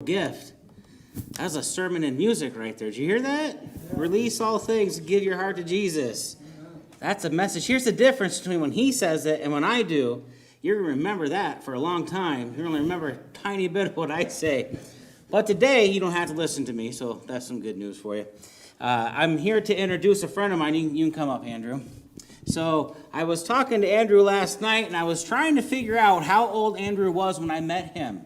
Gift. That's a sermon in music right there. Did you hear that? Release all things, give your heart to Jesus. That's a message. Here's the difference between when he says it and when I do. You're going to remember that for a long time. You're going to remember a tiny bit of what I say. But today, you don't have to listen to me, so that's some good news for you. I'm here to introduce a friend of mine. You can come up, Andrew. So I was talking to Andrew last night, and I was trying to figure out how old Andrew was when I met him.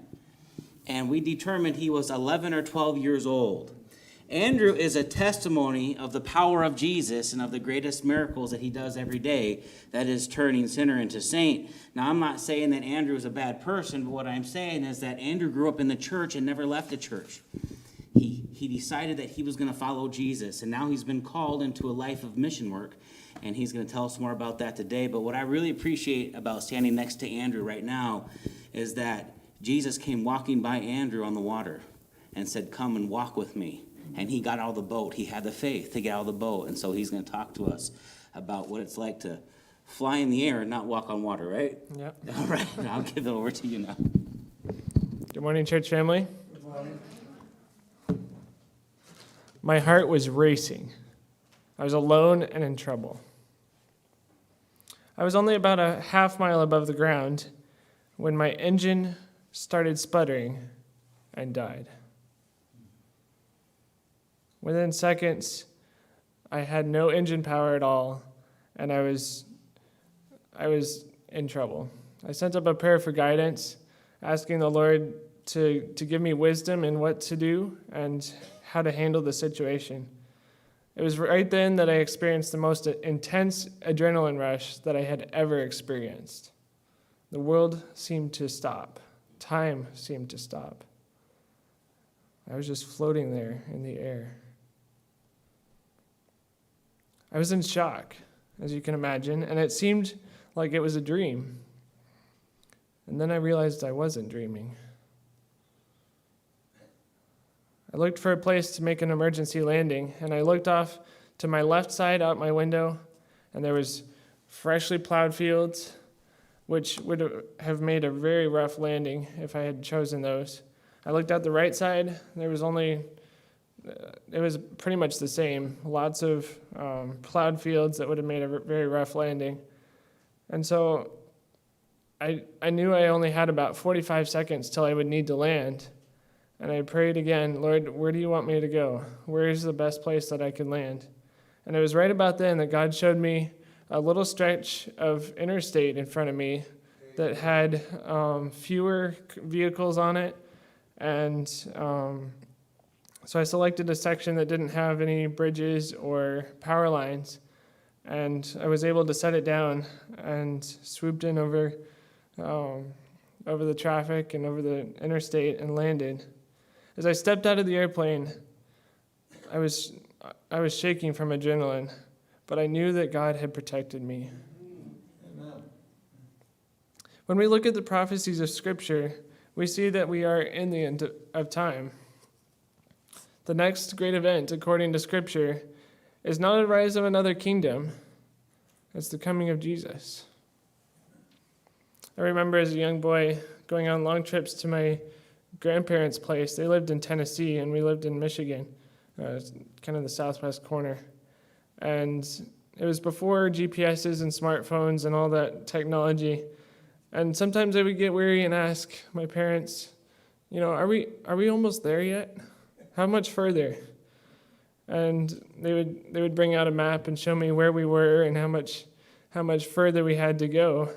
And we determined he was 11 or 12 years old. Andrew is a testimony of the power of Jesus and of the greatest miracles that he does every day, that is turning sinner into saint. Now, I'm not saying that Andrew is a bad person, but what I'm saying is that Andrew grew up in the church and never left the church. He decided that he was going to follow Jesus, and now he's been called into a life of mission work, and he's going to tell us more about that today. But what I really appreciate about standing next to Andrew right now is that Jesus came walking by Andrew on the water and said, "Come and walk with me." And he got out of the boat. He had the faith to get out of the boat. And so he's going to talk to us about what it's like to fly in the air and not walk on water, right? Yep. All right. I'll give it over to you now. Good morning, church family. Good morning. My heart was racing. I was alone and in trouble. I was only about a half mile above the ground when my engine started sputtering and died. Within seconds, I had no engine power at all, and I was in trouble. I sent up a prayer for guidance, asking the Lord to give me wisdom in what to do and how to handle the situation. It was right then that I experienced the most intense adrenaline rush that I had ever experienced. The world seemed to stop. Time seemed to stop. I was just floating there in the air. I was in shock, as you can imagine, and it seemed like it was a dream. And then I realized I wasn't dreaming. I looked for a place to make an emergency landing, and I looked off to my left side out my window, and there was freshly plowed fields, which would have made a very rough landing if I had chosen those. I looked out the right side. There was it was pretty much the same. Lots of plowed fields that would have made a very rough landing. And so I knew I only had about 45 seconds till I would need to land. And I prayed again, "Lord, where do you want me to go? Where is the best place that I can land?" And it was right about then that God showed me a little stretch of interstate in front of me that had fewer vehicles on it. And so I selected a section that didn't have any bridges or power lines. And I was able to set it down and swooped in over the traffic and over the interstate and landed. As I stepped out of the airplane, I was shaking from adrenaline, but I knew that God had protected me. Amen. When we look at the prophecies of Scripture, we see that we are in the end of time. The next great event, according to Scripture, is not a rise of another kingdom. It's the coming of Jesus. I remember as a young boy going on long trips to my grandparents' place. They lived in Tennessee, and we lived in Michigan, kind of the southwest corner. And it was before GPSs and smartphones and all that technology. And sometimes I would get weary and ask my parents, are we almost there yet? How much further? And they would bring out a map and show me where we were and how much further we had to go.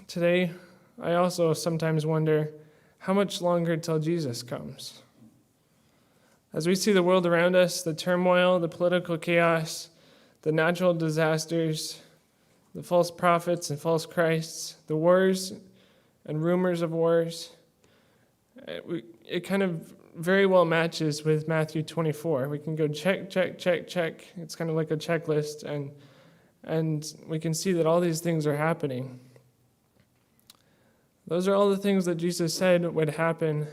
Today, I also sometimes wonder how much longer till Jesus comes. As we see the world around us, the turmoil, the political chaos, the natural disasters, the false prophets and false Christs, the wars and rumors of wars, it kind of very well matches with Matthew 24. We can go check, check, check, check. It's kind of like a checklist, and we can see that all these things are happening. Those are all the things that Jesus said would happen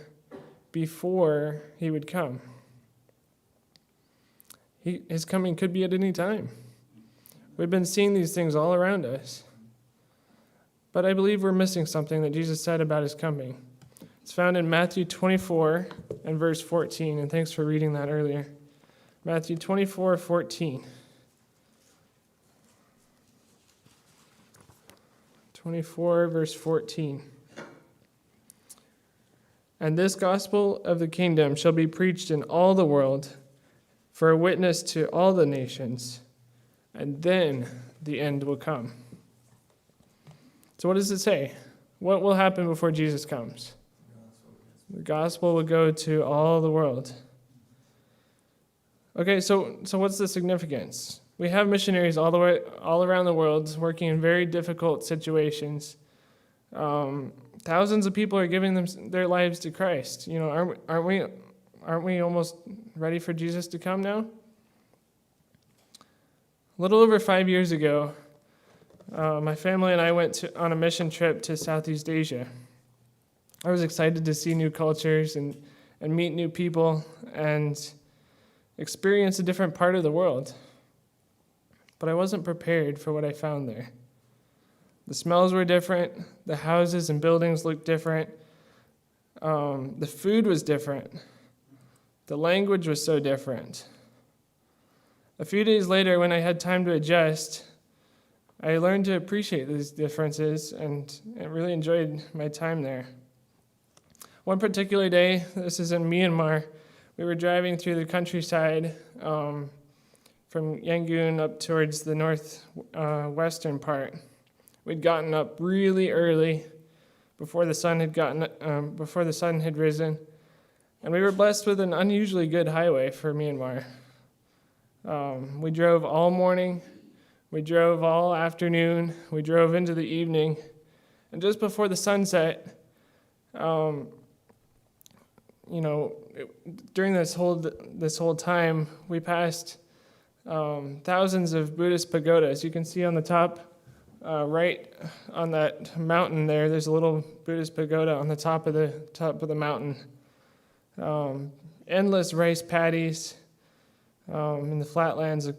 before he would come. His coming could be at any time. We've been seeing these things all around us. But I believe we're missing something that Jesus said about his coming. It's found in Matthew 24 and verse 14, and thanks for reading that earlier. Matthew 24:14. 24, verse 14. And this gospel of the kingdom shall be preached in all the world for a witness to all the nations, and then the end will come. So what does it say? What will happen before Jesus comes? The gospel will go to all the world. Okay, so what's the significance? We have missionaries all around the world working in very difficult situations. Thousands of people are giving their lives to Christ. You know, aren't we almost ready for Jesus to come now? A little over 5 years ago, my family and I went on a mission trip to Southeast Asia. I was excited to see new cultures and meet new people and experience a different part of the world. But I wasn't prepared for what I found there. The smells were different. The houses and buildings looked different. The food was different. The language was so different. A few days later, when I had time to adjust, I learned to appreciate these differences and really enjoyed my time there. One particular day, this is in Myanmar, we were driving through the countryside from Yangon up towards the northwestern part. We'd gotten up really early before the sun had risen, and we were blessed with an unusually good highway for Myanmar. We drove all morning, we drove all afternoon, we drove into the evening, and just before the sunset, during this whole time, we passed thousands of Buddhist pagodas. You can see on the top, right on that mountain there's a little Buddhist pagoda on the top of the mountain. Endless rice paddies in the flatlands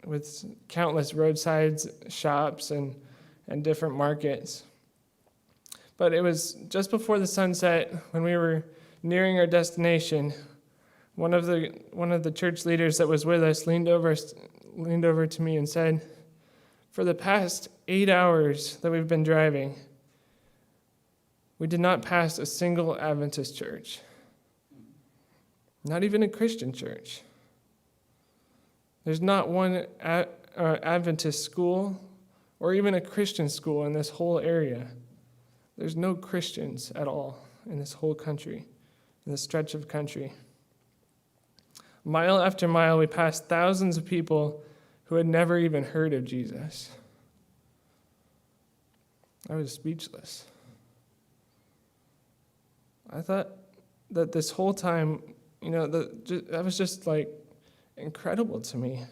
with countless roadside shops and different markets. But it was just before the sunset, when we were nearing our destination, one of the church leaders that was with us leaned over to me and said, "For the past 8 hours that we've been driving, we did not pass a single Adventist church, not even a Christian church. There's not one Adventist school or even a Christian school in this whole area. There's no Christians at all in this whole country, in this stretch of country." Mile after mile, we passed thousands of people who had never even heard of Jesus. I was speechless. I thought that this whole time, that was just like incredible to me.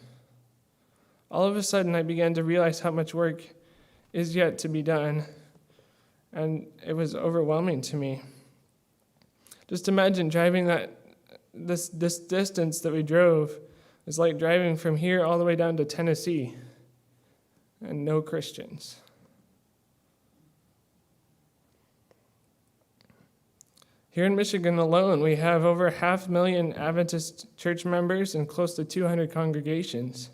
All of a sudden, I began to realize how much work is yet to be done, and it was overwhelming to me. Just imagine driving this distance that we drove is like driving from here all the way down to Tennessee, and no Christians. Here in Michigan alone, we have over 500,000 Adventist church members and close to 200 congregations.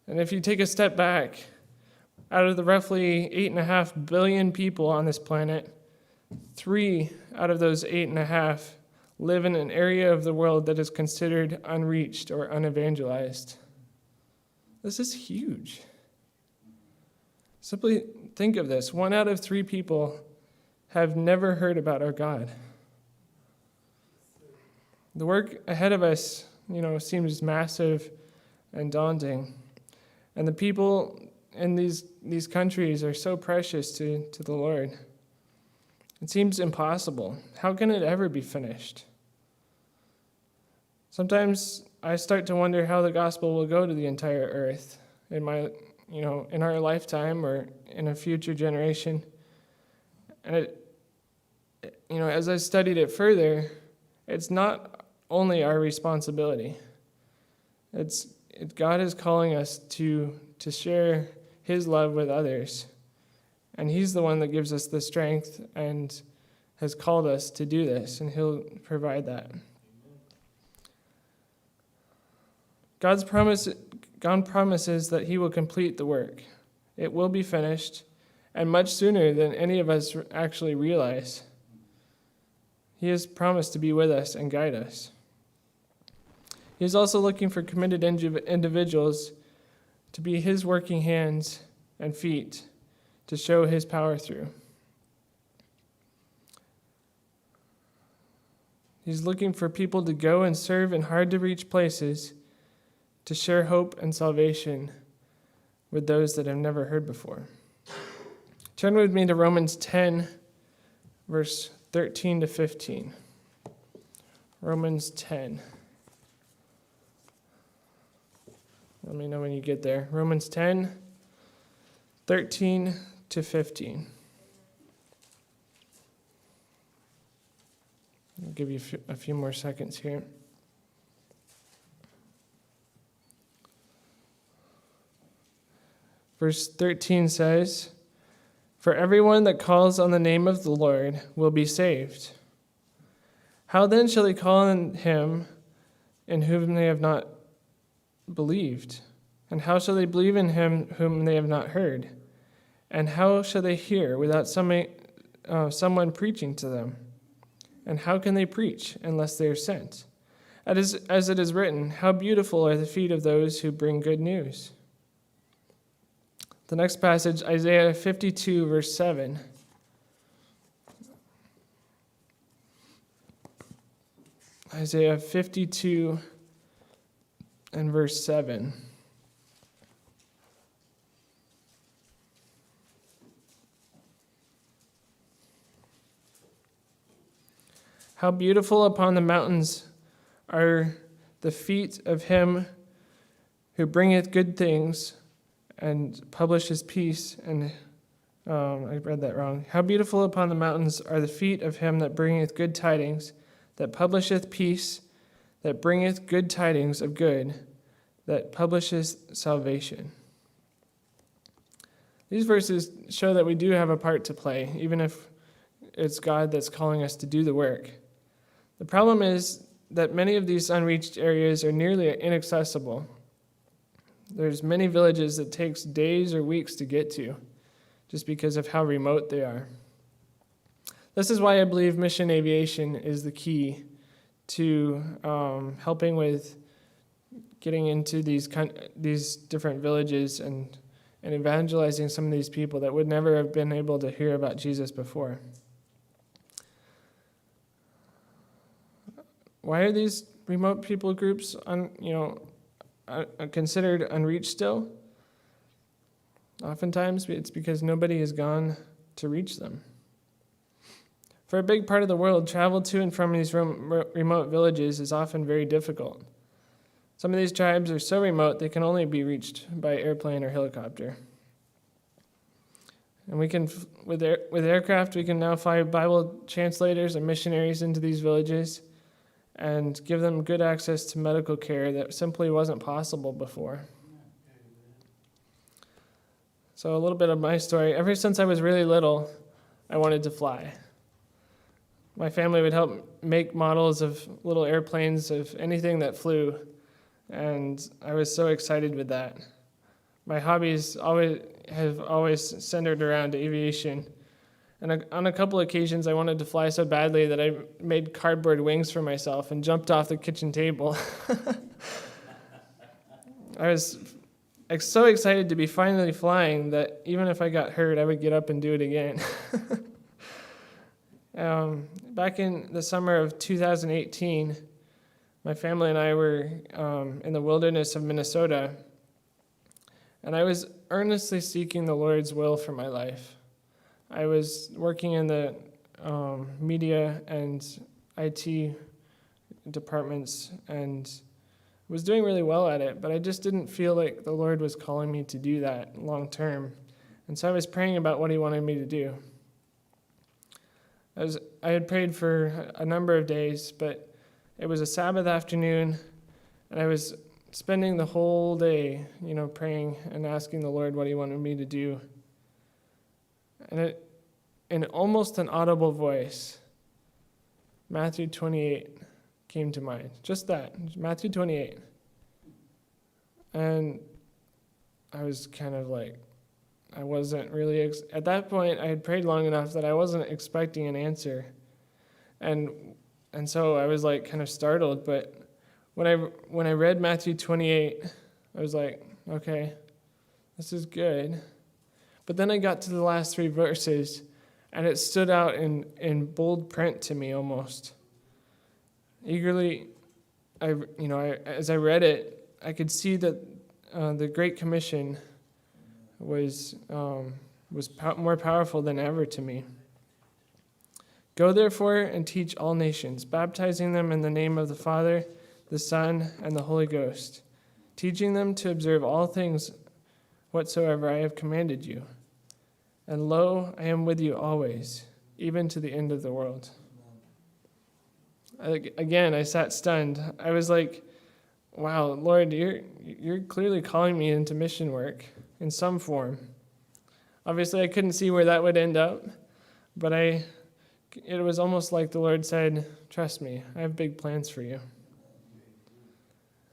And if you take a step back, out of the roughly 8.5 billion people on this planet, 3 out of those 8.5 live in an area of the world that is considered unreached or unevangelized. This is huge. Simply think of this. 1 out of 3 people have never heard about our God. The work ahead of us, seems massive and daunting. And the people in these countries are so precious to the Lord. It seems impossible. How can it ever be finished? Sometimes I start to wonder how the gospel will go to the entire earth in our lifetime or in a future generation. And as I studied it further, it's not only our responsibility. God is calling us to share His love with others. And He's the one that gives us the strength and has called us to do this, and he'll provide that. God promises that he will complete the work. It will be finished, and much sooner than any of us actually realize. He has promised to be with us and guide us. He is also looking for committed individuals to be his working hands and feet to show his power through. He's looking for people to go and serve in hard-to-reach places to share hope and salvation with those that have never heard before. Turn with me to Romans 10, verse 13 to 15. Romans 10. Let me know when you get there. Romans 10, 13 to 15. I'll give you a few more seconds here. Verse 13 says, "For everyone that calls on the name of the Lord will be saved. How then shall they call on him in whom they have not believed? And how shall they believe in him whom they have not heard? And how shall they hear without someone preaching to them? And how can they preach unless they are sent? As it is written, how beautiful are the feet of those who bring good news." The next passage, Isaiah 52, verse 7. Isaiah 52 and verse 7. How beautiful upon the mountains are the feet of him who bringeth good things and publishes peace. And I read that wrong. How beautiful upon the mountains are the feet of him that bringeth good tidings, that publisheth peace, that bringeth good tidings of good, that publisheth salvation. These verses show that we do have a part to play, even if it's God that's calling us to do the work. The problem is that many of these unreached areas are nearly inaccessible. There's many villages that takes days or weeks to get to, just because of how remote they are. This is why I believe mission aviation is the key to helping with getting into these different villages and evangelizing some of these people that would never have been able to hear about Jesus before. Why are these remote people groups considered unreached still? Oftentimes it's because nobody has gone to reach them. For a big part of the world, travel to and from these remote villages is often very difficult. Some of these tribes are so remote they can only be reached by airplane or helicopter. And we can, with aircraft, we can now fly Bible translators and missionaries into these villages and give them good access to medical care that simply wasn't possible before. So a little bit of my story. Ever since I was really little, I wanted to fly. My family would help make models of little airplanes, of anything that flew, and I was so excited with that. My hobbies have always centered around aviation. And on a couple occasions, I wanted to fly so badly that I made cardboard wings for myself and jumped off the kitchen table. I was so excited to be finally flying that even if I got hurt, I would get up and do it again. Back in the summer of 2018, my family and I were in the wilderness of Minnesota, and I was earnestly seeking the Lord's will for my life. I was working in the media and IT departments and was doing really well at it, but I just didn't feel like the Lord was calling me to do that long term. And so I was praying about what he wanted me to do. I had prayed for a number of days, but it was a Sabbath afternoon, and I was spending the whole day, praying and asking the Lord what he wanted me to do. And in almost an audible voice, Matthew 28 came to mind. Just that, Matthew 28. And I was kind of like, I wasn't really, at that point, I had prayed long enough that I wasn't expecting an answer. And so I was like kind of startled, but when I read Matthew 28, I was like, okay, this is good. But then I got to the last 3 verses, and it stood out in bold print to me almost. Eagerly, as I read it, I could see that the Great Commission was more powerful than ever to me. Go therefore and teach all nations, baptizing them in the name of the Father, the Son, and the Holy Ghost, teaching them to observe all things whatsoever I have commanded you. And lo, I am with you always, even to the end of the world. Again, I sat stunned. I was like, wow, Lord, you're clearly calling me into mission work in some form. Obviously, I couldn't see where that would end up, but it was almost like the Lord said, trust me, I have big plans for you.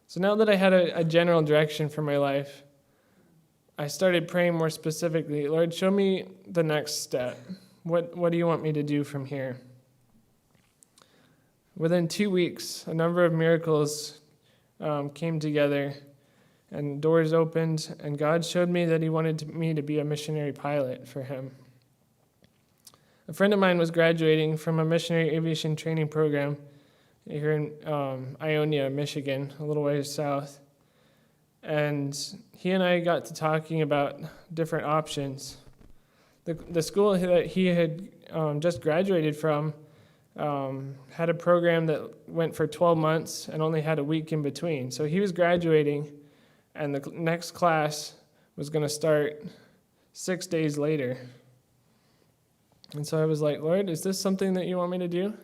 So now that I had a general direction for my life, I started praying more specifically, Lord, show me the next step. What do you want me to do from here? Within 2 weeks, a number of miracles came together and doors opened, and God showed me that he wanted me to be a missionary pilot for him. A friend of mine was graduating from a missionary aviation training program here in Ionia, Michigan, a little ways south. And he and I got to talking about different options. The school that he had just graduated from had a program that went for 12 months and only had a week in between. So he was graduating, and the next class was going to start 6 days later. And so I was like, Lord, is this something that you want me to do?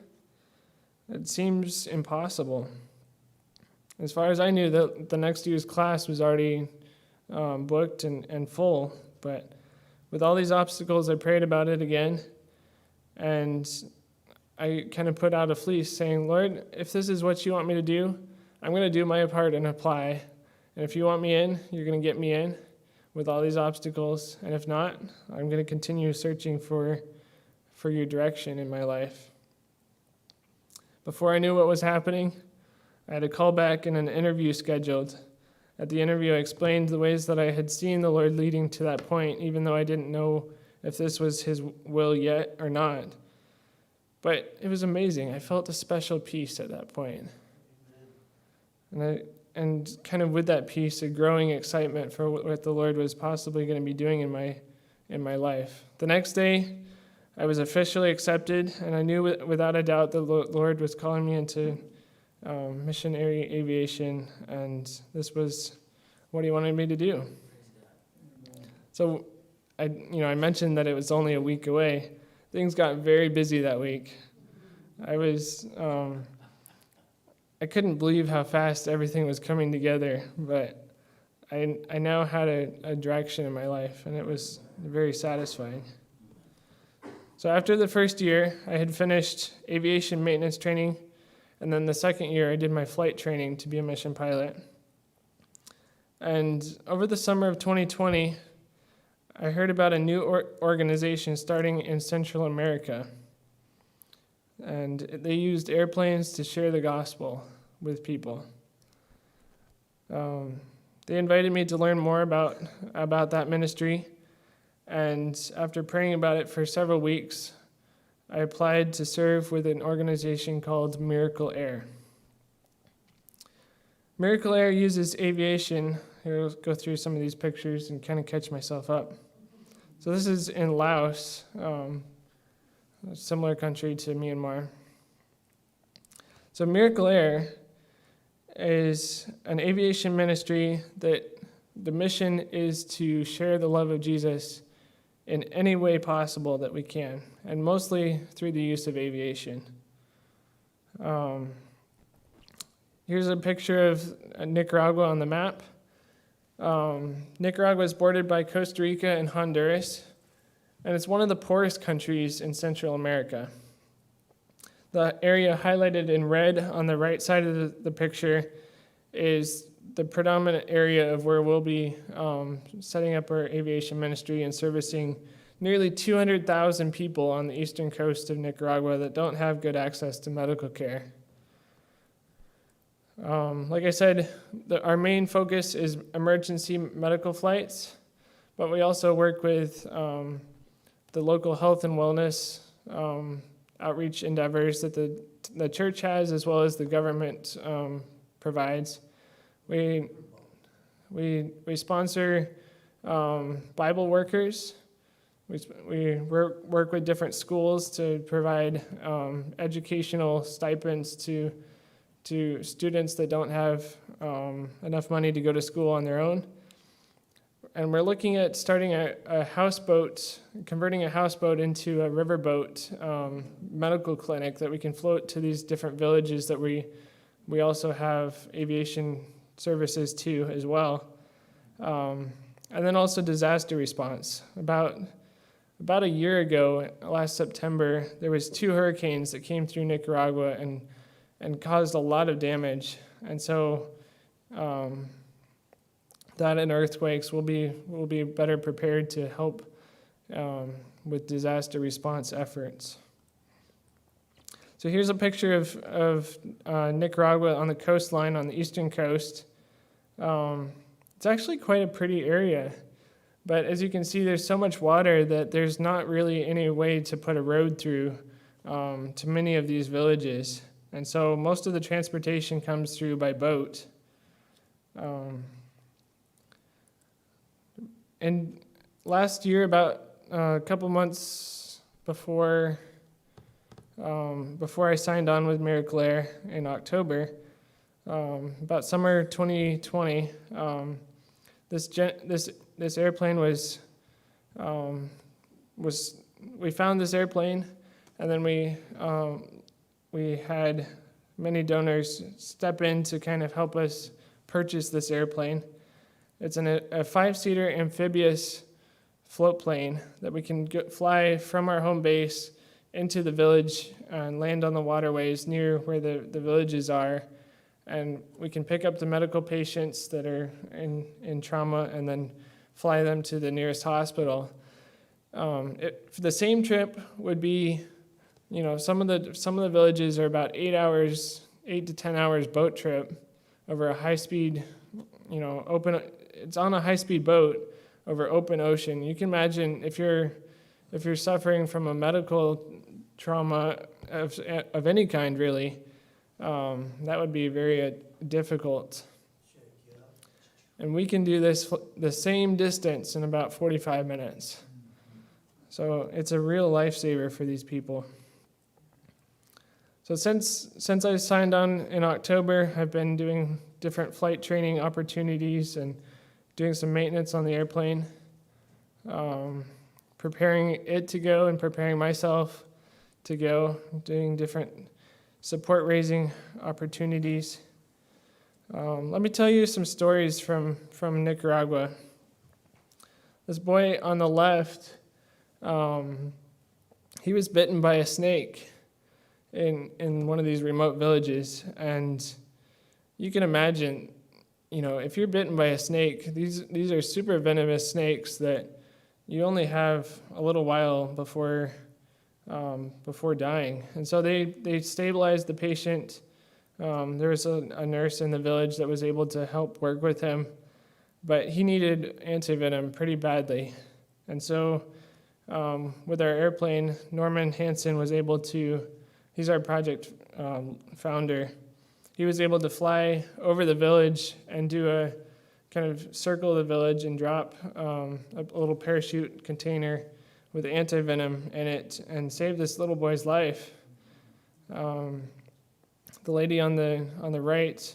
It seems impossible. As far as I knew, the next year's class was already booked and full. But with all these obstacles, I prayed about it again. And I kind of put out a fleece saying, Lord, if this is what you want me to do, I'm going to do my part and apply. And if you want me in, you're going to get me in with all these obstacles. And if not, I'm going to continue searching for your direction in my life. Before I knew what was happening, I had a call back and an interview scheduled. At the interview, I explained the ways that I had seen the Lord leading to that point, even though I didn't know if this was his will yet or not. But it was amazing. I felt a special peace at that point. And kind of with that peace, a growing excitement for what the Lord was possibly going to be doing in my life. The next day, I was officially accepted, and I knew without a doubt the Lord was calling me into missionary aviation, and this was what he wanted me to do. So I mentioned that it was only a week away. Things got very busy that week. I couldn't believe how fast everything was coming together, but I now had a direction in my life, and it was very satisfying. So after the first year, I had finished aviation maintenance training, and then the second year, I did my flight training to be a mission pilot. And over the summer of 2020, I heard about a new organization starting in Central America. And they used airplanes to share the gospel with people. They invited me to learn more about that ministry. And after praying about it for several weeks, I applied to serve with an organization called Miracle Air. Miracle Air uses aviation. Here, I'll go through some of these pictures and kind of catch myself up. So this is in Laos, a similar country to Myanmar. So Miracle Air is an aviation ministry that the mission is to share the love of Jesus in any way possible that we can, and mostly through the use of aviation. Here's a picture of Nicaragua on the map. Nicaragua is bordered by Costa Rica and Honduras, and it's one of the poorest countries in Central America. The area highlighted in red on the right side of the picture is the predominant area of where we'll be setting up our aviation ministry and servicing nearly 200,000 people on the eastern coast of Nicaragua that don't have good access to medical care. Like I said, our main focus is emergency medical flights, but we also work with the local health and wellness outreach endeavors that the church has, as well as the government provides. We sponsor Bible workers. We work with different schools to provide educational stipends to students that don't have enough money to go to school on their own. And we're looking at starting a houseboat, converting a houseboat into a riverboat medical clinic that we can float to these different villages that we also have aviation services to as well. And then also disaster response. About a year ago, last September, there was 2 hurricanes that came through Nicaragua and caused a lot of damage. And so that and earthquakes will be better prepared to help with disaster response efforts. So here's a picture of Nicaragua on the coastline on the eastern coast. It's actually quite a pretty area, but as you can see, there's so much water that there's not really any way to put a road through to many of these villages. And so most of the transportation comes through by boat. And last year, about a couple months before I signed on with Miracle Air in October, about summer 2020, this airplane was we found this airplane, and then we had many donors step in to kind of help us purchase this airplane. It's a 5-seater amphibious float plane that we can fly from our home base into the village and land on the waterways near where the villages are. And we can pick up the medical patients that are in trauma and then fly them to the nearest hospital. The same trip would be, some of the villages are about 8 to 10 hours boat trip over a high-speed, open. It's on a high-speed boat over open ocean. You can imagine if you're suffering from a medical trauma of any kind, really, that would be very difficult. And we can do the same distance in about 45 minutes. So it's a real lifesaver for these people. So since I signed on in October, I've been doing different flight training opportunities and doing some maintenance on the airplane, preparing it to go and preparing myself to go, doing different support raising opportunities. Let me tell you some stories from Nicaragua. This boy on the left, he was bitten by a snake in one of these remote villages, and you can imagine, if you're bitten by a snake, these are super venomous snakes that you only have a little while before dying. And so they stabilized the patient. There was a nurse in the village that was able to help work with him, but he needed antivenom pretty badly. And so with our airplane, Norman Hansen was able to, he's our project founder, he was able to fly over the village and do a kind of circle the village and drop a little parachute container with antivenom in it and save this little boy's life. The lady on the right,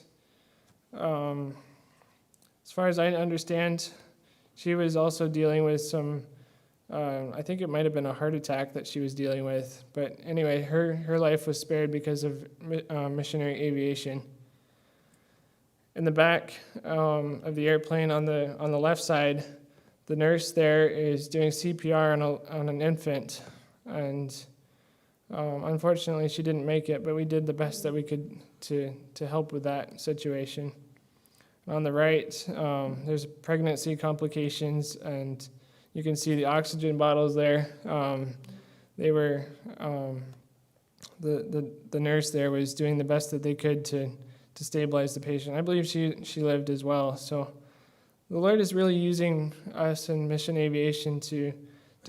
as far as I understand, she was also dealing with some, I think it might have been a heart attack that she was dealing with. But anyway, her life was spared because of missionary aviation. In the back of the airplane on the left side, the nurse there is doing CPR on an infant, and Unfortunately, she didn't make it, but we did the best that we could to help with that situation. On the right, there's pregnancy complications, and you can see the oxygen bottles there. They were the nurse there was doing the best that they could to stabilize the patient. I believe she lived as well. So the Lord is really using us in mission aviation to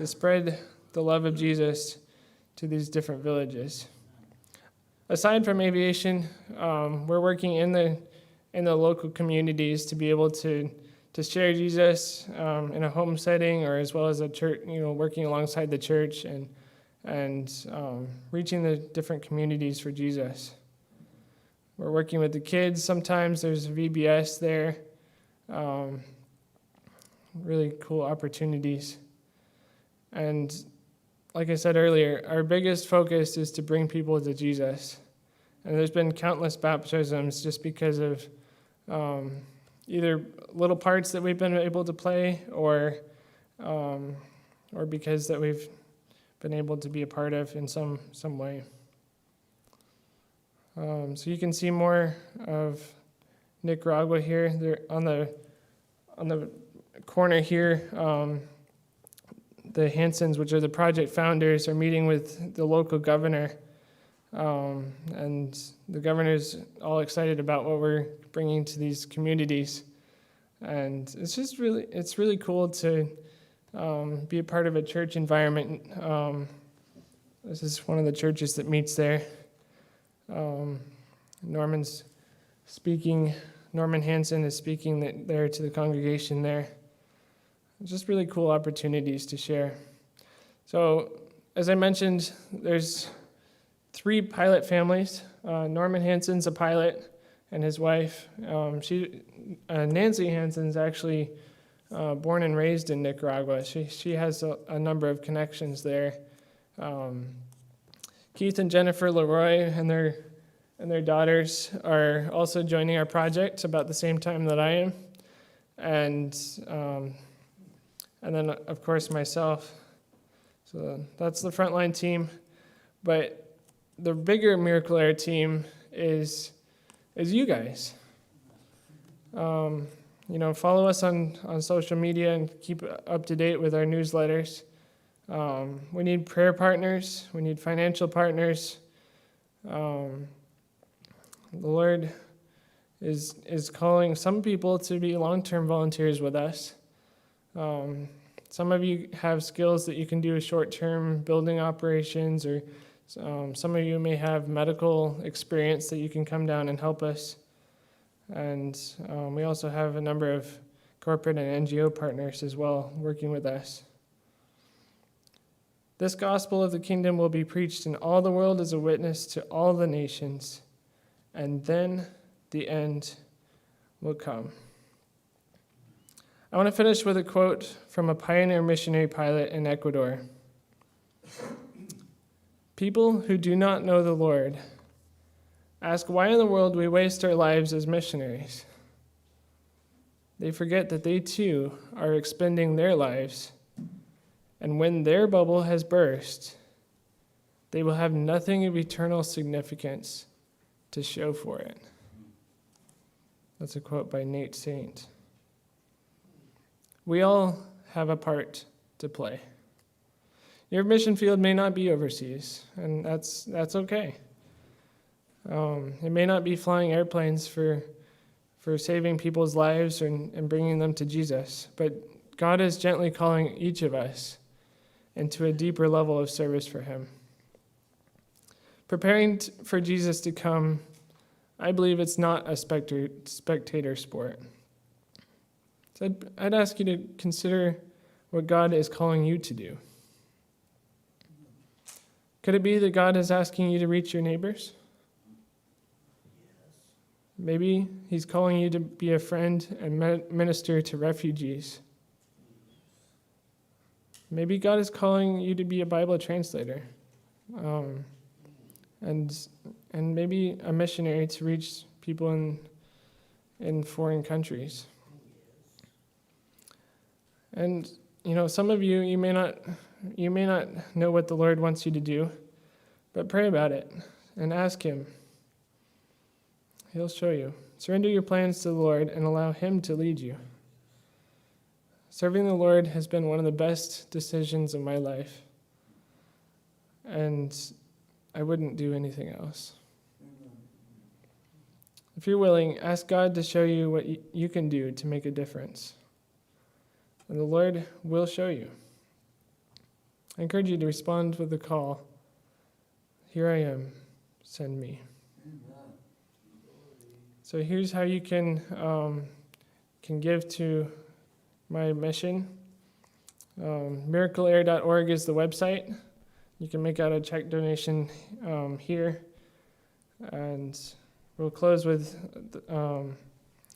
spread the love of Jesus to these different villages. Aside from aviation, we're working in the local communities to be able to share Jesus in a home setting, or as well as a church, working alongside the church and reaching the different communities for Jesus. We're working with the kids. Sometimes there's VBS there. Really cool opportunities. And like I said earlier, our biggest focus is to bring people to Jesus. And there's been countless baptisms just because of either little parts that we've been able to play, or because that we've been able to be a part of in some way. So you can see more of Nicaragua here. They're on the corner here. The Hansons, which are the project founders, are meeting with the local governor, and the governor's all excited about what we're bringing to these communities. And it's really cool to be a part of a church environment. This is one of the churches that meets there. Norman's speaking. Norman Hanson is speaking there to the congregation there. Just really cool opportunities to share. So, as I mentioned, there's 3 pilot families. Norman Hanson's a pilot, and his wife. Nancy Hanson's actually born and raised in Nicaragua. She has a number of connections there. Keith and Jennifer Leroy and their daughters are also joining our project about the same time that I am, and then, of course, myself. So that's the frontline team. But the bigger Miracle Air team is you guys. Follow us on social media and keep up to date with our newsletters. We need prayer partners. We need financial partners. The Lord is calling some people to be long-term volunteers with us. Some of you have skills that you can do short-term building operations, or some of you may have medical experience that you can come down and help us. And we also have a number of corporate and NGO partners as well working with us. This gospel of the kingdom will be preached in all the world as a witness to all the nations, and then the end will come. I want to finish with a quote from a pioneer missionary pilot in Ecuador. People who do not know the Lord ask why in the world we waste our lives as missionaries. They forget that they too are expending their lives, and when their bubble has burst, they will have nothing of eternal significance to show for it. That's a quote by Nate Saint. We all have a part to play. Your mission field may not be overseas, and that's okay. It may not be flying airplanes for saving people's lives and bringing them to Jesus, but God is gently calling each of us into a deeper level of service for Him. Preparing for Jesus to come, I believe it's not a spectator sport. So I'd ask you to consider what God is calling you to do. Could it be that God is asking you to reach your neighbors? Maybe He's calling you to be a friend and minister to refugees. Maybe God is calling you to be a Bible translator, and maybe a missionary to reach people in foreign countries. And some of you may not know what the Lord wants you to do, But pray about it and ask Him. He'll show you. Surrender your plans to the Lord and allow Him to lead you. Serving the Lord has been one of the best decisions of my life, and I wouldn't do anything else. If you're willing, ask God to show you what you can do to make a difference, and the Lord will show you. I encourage you to respond with the call, "Here I am, send me." So here's how you can give to my mission. miracleair.org is the website. You can make out a check donation here. And we'll close with